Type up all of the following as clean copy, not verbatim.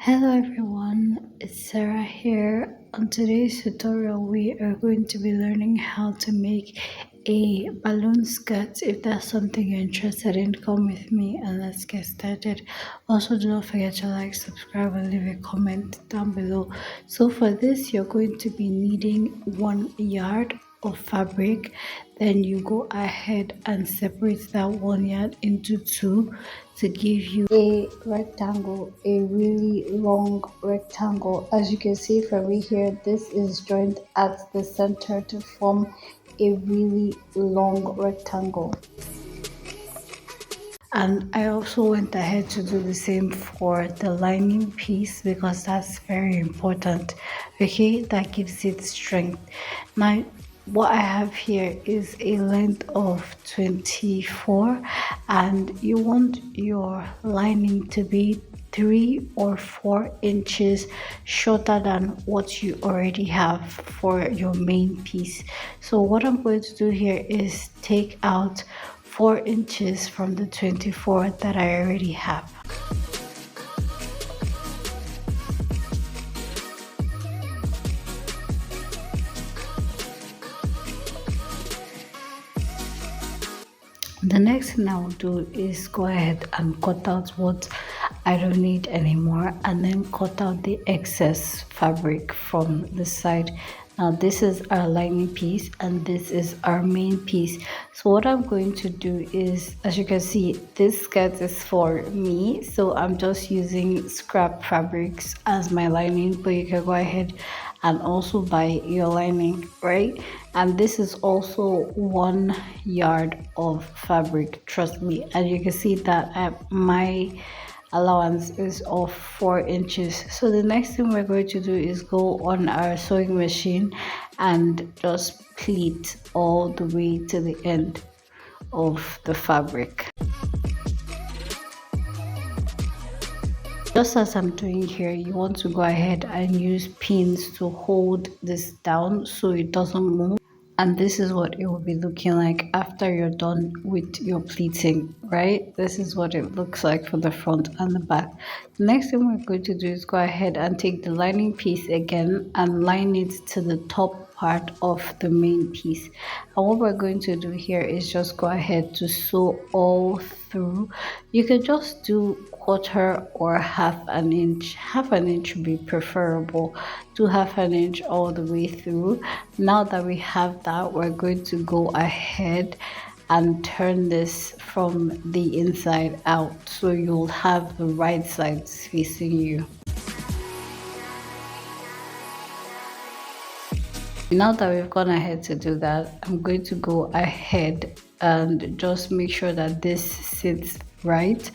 Hello everyone, it's Sarah here. On today's tutorial, we are going to be learning how to make a balloon skirt. If that's something you're interested in, come with me and let's get started. Also, do not forget to like, subscribe, and leave a comment down below. So for this, you're going to be needing 1 yard of fabric. Then you go ahead and separate that 1 yard into two to give you a rectangle, a really long rectangle. As you can see from me here, this is joined at the center to form a really long rectangle. And I also went ahead to do the same for the lining piece because that's very important. Okay, that gives it strength. Now what I have here is a length of 24, and you want your lining to be 3 or 4 inches shorter than what you already have for your main piece. So what I'm going to do here is take out 4 inches from the 24 that I already have. The next thing I will do is go ahead and cut out what I don't need anymore, and then cut out the excess fabric from the side. Now this is our lining piece and this is our main piece. So what I'm going to do is, as you can see, this skirt is for me, so I'm just using scrap fabrics as my lining, but you can go ahead and also buy your lining, right? And this is also 1 yard of fabric, trust me. And you can see that my allowance is of 4 inches. So the next thing we're going to do is go on our sewing machine and just pleat all the way to the end of the fabric. Just as I'm doing here, you want to go ahead and use pins to hold this down so it doesn't move. And this is what it will be looking like after you're done with your pleating, right? This is what it looks like for the front and the back. The next thing we're going to do is go ahead and take the lining piece again and line it to the top part of the main piece. And what we're going to do here is just go ahead to sew all through. You can just do 1/4 or 1/2 inch. 1/2 inch would be preferable. Do 1/2 inch all the way through. Now that we have that, we're going to go ahead and turn this from the inside out so you'll have the right sides facing you. Now that we've gone ahead to do that, I'm going to go ahead and just make sure that this sits right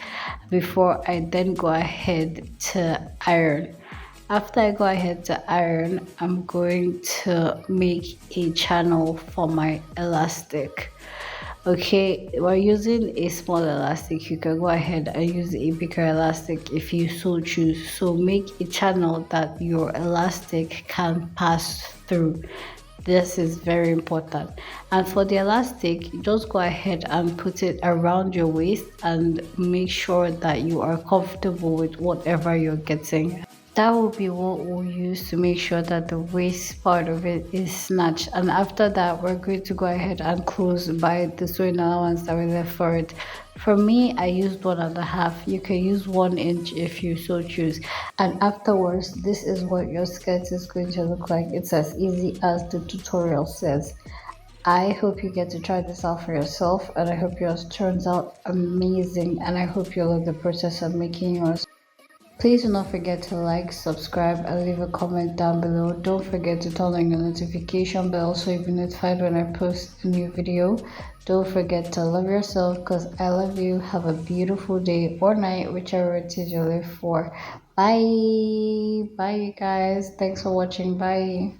before I then go ahead to iron. After I go ahead to iron, I'm going to make a channel for my elastic. Okay, we're using a small elastic. You can go ahead and use a bigger elastic if you so choose. So make a channel that your elastic can pass through. This is very important. And for the elastic, just go ahead and put it around your waist and make sure that you are comfortable with whatever you're getting. That will be what we'll use to make sure that the waist part of it is snatched. And after that, we're going to go ahead and close by the sewing allowance that we left for it. For me, I used 1.5. You can use 1 inch if you so choose. And afterwards, this is what your skirt is going to look like. It's as easy as the tutorial says. I hope you get to try this out for yourself, and I hope yours turns out amazing, and I hope you love the process of making yours. Please do not forget to like, subscribe, and leave a comment down below. Don't forget to turn on your notification bell so you'll be notified when I post a new video. Don't forget to love yourself because I love you. Have a beautiful day or night, whichever it is you live for. Bye. Bye, you guys. Thanks for watching. Bye.